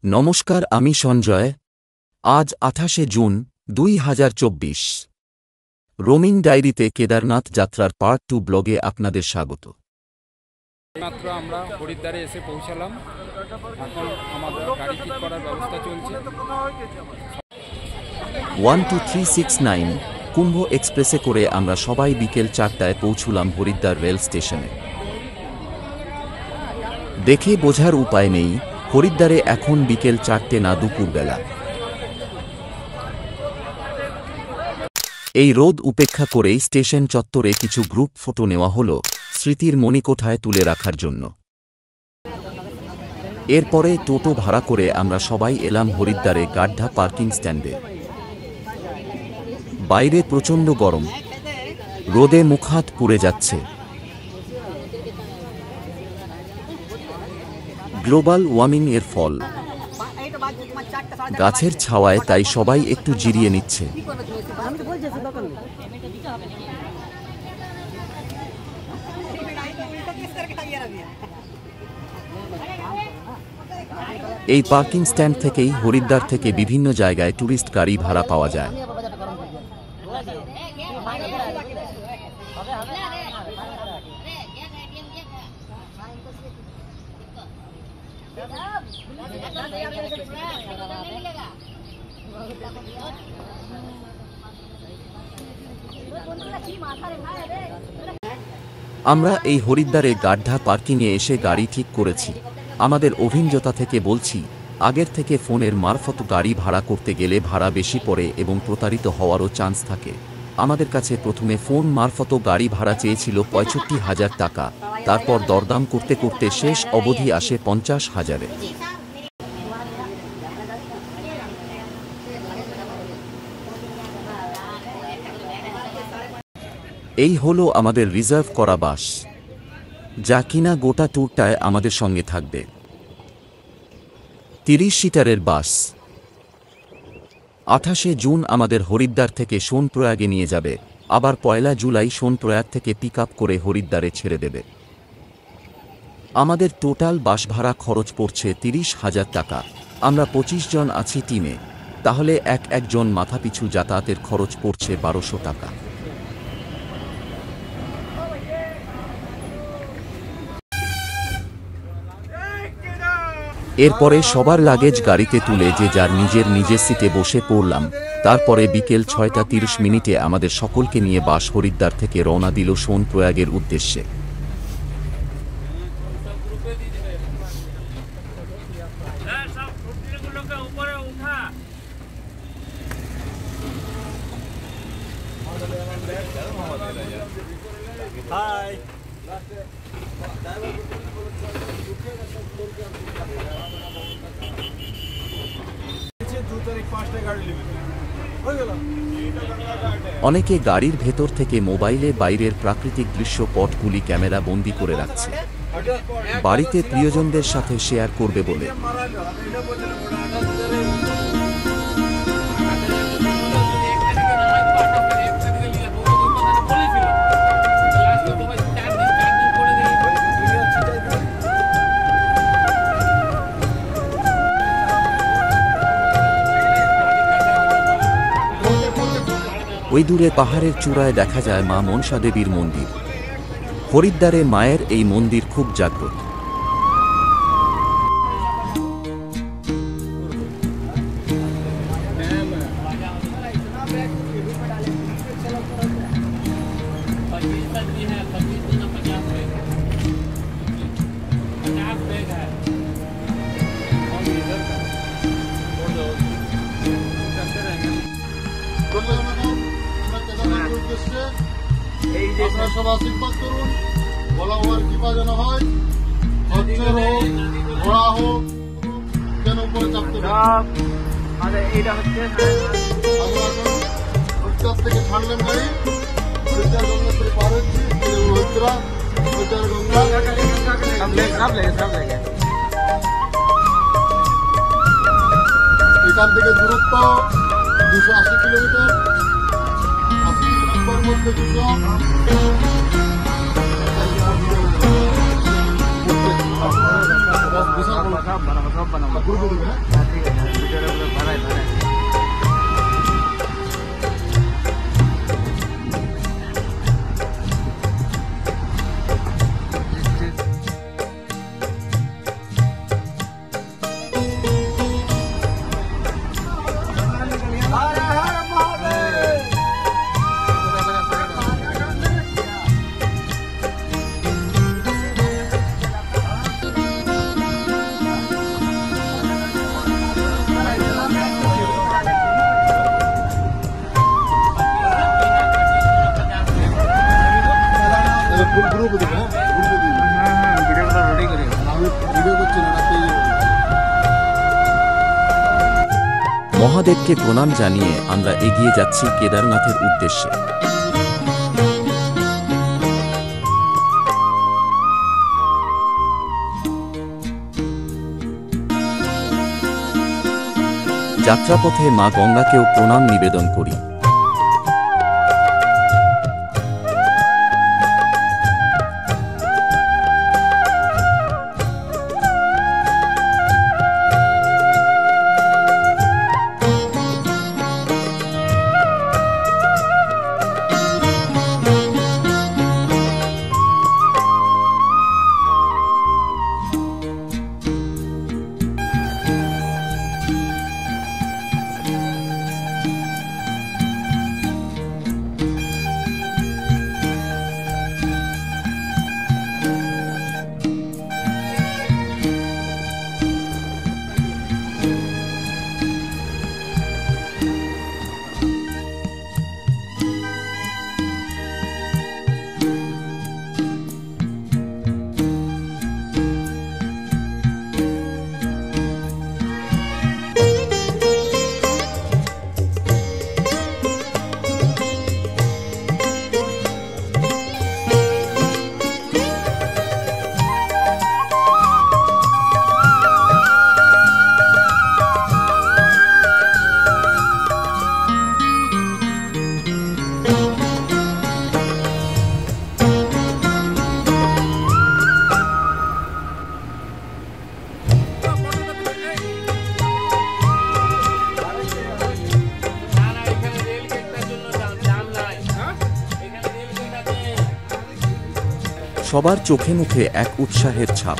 নমস্কার, আমি সঞ্জয়। আজ 28শে জুন 2024। রোমিং ডায়েরিতে কেদারনাথ যাত্রার পার্ট 2 ব্লগে আপনাদের স্বাগত। মাত্র আমরা হরিদ্বারে এসে পৌঁছালাম। এখন আমাদের গাড়ি ঠিক করার ব্যবস্থা চলছে। 12369 কুম্ভ এক্সপ্রেসে করে আমরা সবাই বিকেল 4টায় পৌঁছলাম হরিদ্বার রেল স্টেশনে। দেখে বোঝার উপায় নেই হরিদ্বারে এখন বিকেল 4টে না দুপুরবেলা। এই রোদ উপেক্ষা করেই স্টেশন চত্বরে কিছু গ্রুপ ফটো নেওয়া হলো স্মৃতির মণিকোঠায় তুলে রাখার জন্য। এরপরে টোটো ভাড়া করে আমরা সবাই এলাম হরিদ্বারে গাড্ডা পার্কিং স্ট্যান্ডে। বাইরে প্রচণ্ড গরম, রোদে মুখহাত পুড়ে যাচ্ছে। গ্লোবাল ওয়ার্মিং এর ফল, গাছের ছাওয়ায় তাই সবাই একটু জিরিয়ে নিচ্ছে। এই পার্কিং স্ট্যান্ড থেকেই হরিদ্বার থেকে বিভিন্ন জায়গায় ট্যুরিস্ট গাড়ি ভাড়া পাওয়া যায়। আমরা এই হরিদ্বারে গাড্ডা পার্কিংয়ে এসে গাড়ি ঠিক করেছি। আমাদের অভিজ্ঞতা থেকে বলছি, আগের থেকে ফোনের মারফত গাড়ি ভাড়া করতে গেলে ভাড়া বেশি পড়ে এবং প্রতারিত হওয়ারও চান্স থাকে। আমাদের কাছে প্রথমে ফোন মারফত গাড়ি ভাড়া চেয়েছিল 65,000 টাকা, তারপর দরদাম করতে করতে শেষ অবধি আসে 50,000-এ। এই হলো আমাদের রিজার্ভ করা বাস, যা কিনা গোটা ট্যুরটায় আমাদের সঙ্গে থাকবে। 30 সিটারের বাস 28শে জুন আমাদের হরিদ্বার থেকে সোনপ্রয়াগে নিয়ে যাবে, আবার 1 জুলাই সোনপ্রয়াগ থেকে পিক আপ করে হরিদ্বারে ছেড়ে দেবে। আমাদের টোটাল বাস ভাড়া খরচ পড়ছে 30,000 টাকা। আমরা 25 জন আছি টিমে, তাহলে একজন মাথাপিছু যাতায়াতের খরচ পড়ছে 1200 টাকা। এরপরে সবার লাগেজ গাড়িতে তুলে যে যার নিজের সিটে বসে পড়লাম। তারপরে বিকেল 6:30 আমাদের সকলকে নিয়ে বাস হরিদ্বার থেকে রওনা দিল সোনপ্রয়াগের উদ্দেশ্যে। অনেকে গাড়ির ভেতর থেকে মোবাইলে বাইরের প্রাকৃতিক দৃশ্যপটগুলি ক্যামেরা বন্দি করে রাখছে, বাড়িতে প্রিয়জনদের সাথে শেয়ার করবে বলে। ওই দূরে পাহাড়ের চূড়ায় দেখা যায় মা মনসা দেবীর মন্দির। হরিদ্বারে মায়ের এই মন্দির খুব জাগ্রত। আপনারা সব আশীর্বাদ করুন, বলা হওয়ার কৃপা যেন হয়। খচ্চর হোক, ঘোড়া হোক, যেন উপরে চাপতে পারে। হরিদ্বার থেকে ছাড়লেন গাড়ি, হরিদ্বার গঙ্গোত্রী পার হচ্ছি, হরিদ্বার গঙ্গা। এখান থেকে দূরত্ব 280 কিলোমিটার। মধ্যে বিশাল সব বানাবো গ্রুপে দেবে না? হ্যাঁ, ঠিক আছে ভিডিওটা ভাড়ায় গ্রুপে দেবে না? গ্রুপে দেবে। ভিডিওটা রেডি করি আমি ভিডিও করছি না, পেয়ে যাবো। মহাদেবকে প্রণাম জানিয়ে আমরা এগিয়ে যাচ্ছি কেদারনাথের উদ্দেশ্যে। যাত্রাপথে মা গঙ্গাকেও প্রণাম নিবেদন করি। সবার চোখে মুখে এক উৎসাহের ছাপ।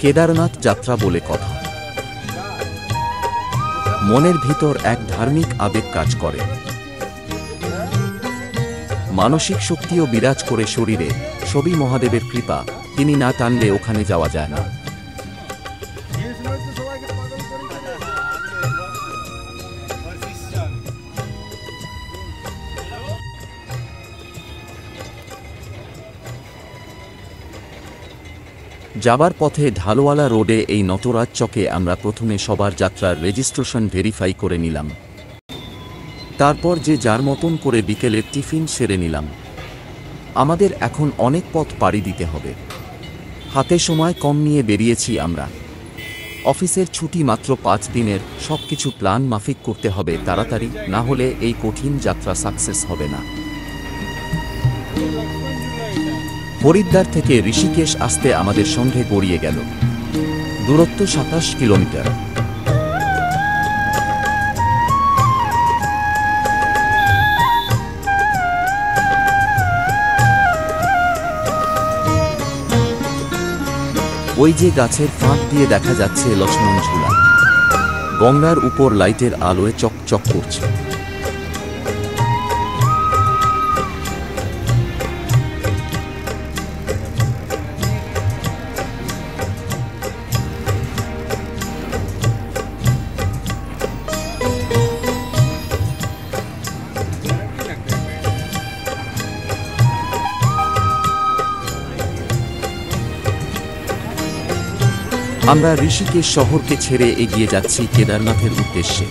কেদারনাথ যাত্রা বলে কথা, মনের ভিতর এক ধার্মিক আবেগ কাজ করে, মানসিক শক্তিও বিরাজ করে শরীরে। সবই মহাদেবের কৃপা, তিনি না টানলে ওখানে যাওয়া যায় না। যাবার পথে ঢালওয়ালা রোডে এই নটরাজ চকে আমরা প্রথমে সবার যাত্রার রেজিস্ট্রেশন ভেরিফাই করে নিলাম। তারপর যে যার মতন করে বিকেলের টিফিন সেরে নিলাম। আমাদের এখন অনেক পথ পাড়ি দিতে হবে, হাতে সময় কম নিয়ে বেরিয়েছি আমরা। অফিসের ছুটি মাত্র 5 দিনের, সবকিছু প্ল্যান মাফিক করতে হবে তাড়াতাড়ি, না হলে এই কঠিন যাত্রা সাকসেস হবে না। হরিদ্বার থেকে ঋষিকেশ আসতে আমাদের সঙ্গে গড়িয়ে গেল, দূরত্ব 27 কিলোমিটার। ওই যে গাছের ফাঁক দিয়ে দেখা যাচ্ছে লক্ষ্মণ ঝুলা, গঙ্গার উপর লাইটের আলোয় চকচক করছে। আমরা ঋষিকেশ শহরকে ছেড়ে এগিয়ে যাচ্ছি কেদারনাথের উদ্দেশ্যে।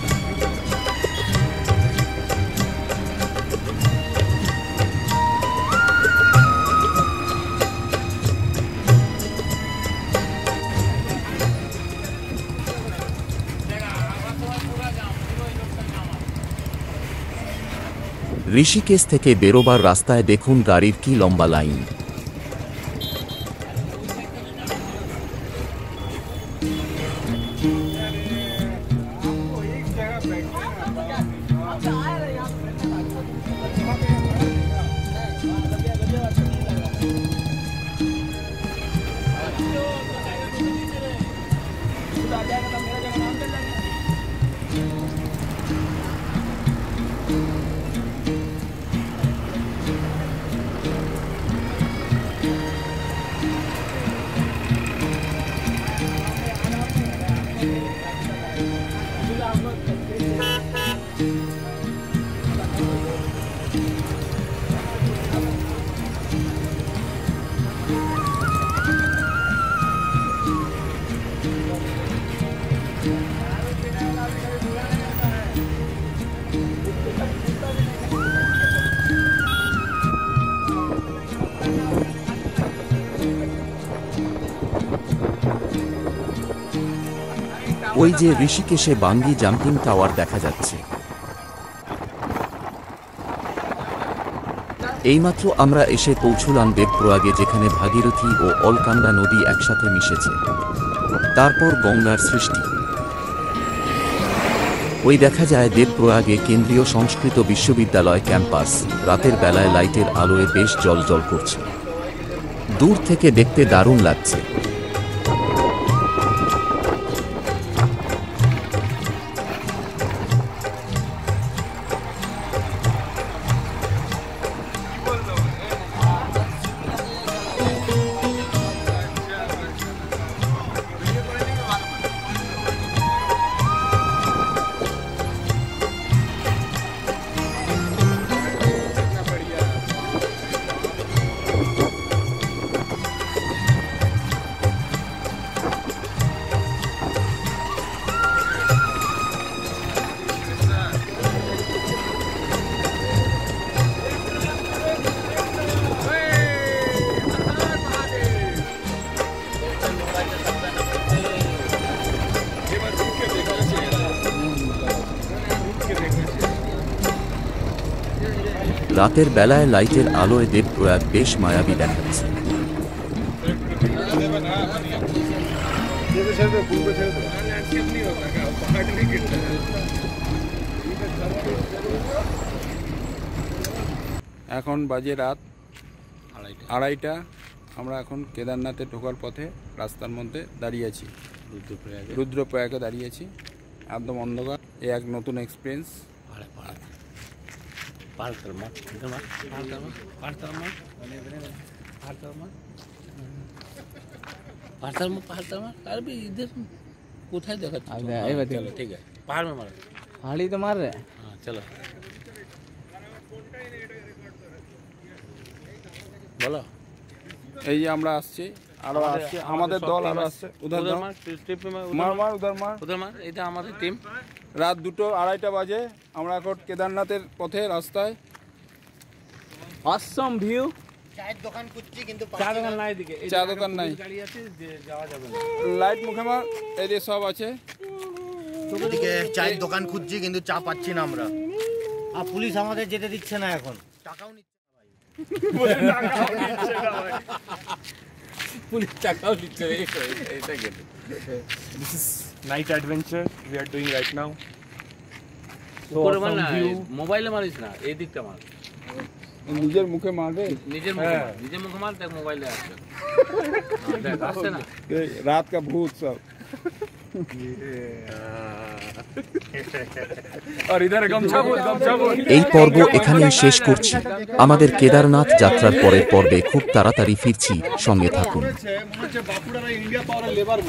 ঋষিকেশ থেকে বেরোবার রাস্তায় দেখুন গাড়ির কি লম্বা লাইন। ওই যে ঋষিকেশে বাঙ্গি জাম্পিং টাওয়ার দেখা যাচ্ছে। এইমাত্র আমরা এসে পৌঁছলাম দেবপ্রয়াগে, যেখানে ভাগীরথী ও অলকানন্দা নদী একসাথে মিশেছে। তারপর গঙ্গার সৃষ্টি। ওই দেখা যায় দেবপ্রয়াগে কেন্দ্রীয় সংস্কৃত বিশ্ববিদ্যালয় ক্যাম্পাস রাতের বেলায় লাইটের আলোয় বেশ জ্বলজ্বল করছে। দূর থেকে দেখতে দারুণ লাগছে। রাতের বেলায় লাইটের আলোয় দেবপ্রয়াগ বেশ মায়াবী দেখাচ্ছে। এখন বাজে রাত আড়াইটা। আমরা এখন কেদারনাথে ঢোকার পথে রাস্তার মধ্যে দাঁড়িয়ে আছি, রুদ্রপ্রয়াগে দাঁড়িয়ে আছি। একদম অন্ধকার। এই এক নতুন এক্সপিরিয়েন্স। কোথায় দেখাচ্ছি? ঠিক আছে, পাহাড় में मारो। पहाड़ी तो मार रहे हैं। हाँ चलो बोलो। এই যে আমরা আসছি, আরো আসছে আমাদের দল, আরো আসছে। উধার उधर দাও। मार, स्ट्रिप में মার মার উধার মার। उधर मार। এটা আমাদের টিম। রাত 2টো 2:30 বাজে। আমরা এখন কেদারনাথের পথে রাস্তায়। অসম ভিউ। চায়ের দোকান খুঁজছি কিন্তু চা দোকান নাই দিকে। চা দোকান নাই। গাড়ি আছে যে যাওয়া যাবে না। লাইট মুখে মার। এই যে সব আছে। এদিকে চায়ের দোকান খুঁজছি কিন্তু চা পাচ্ছি না আমরা। আর পুলিশ আমাদের যেতে দিচ্ছে না এখন। টাকাও নিচ্ছে না ভাই। পুলিশ টাকাও দিচ্ছে। এটা গেল। This is night adventure we are doing right now. উপরে মার না, মোবাইলে মারিস না, এই দিকটা মার। নিজের মুখে মারবে। নিজের মুখে মার, নিজের মুখে মার, দেখ মোবাইলে আসছে। দেখ আসছে না। রাত কা ভূত সব। और इधर गमछा बोल। এই পর্ব এখানেই শেষ করছি। আমাদের কেদারনাথ যাত্রার পরের পর্বে খুব তাড়াতাড়ি ফিরছি, সঙ্গে থাকুন। মনে হচ্ছে বাঁকুড়ার ইন্ডিয়া পাওয়ার লেবার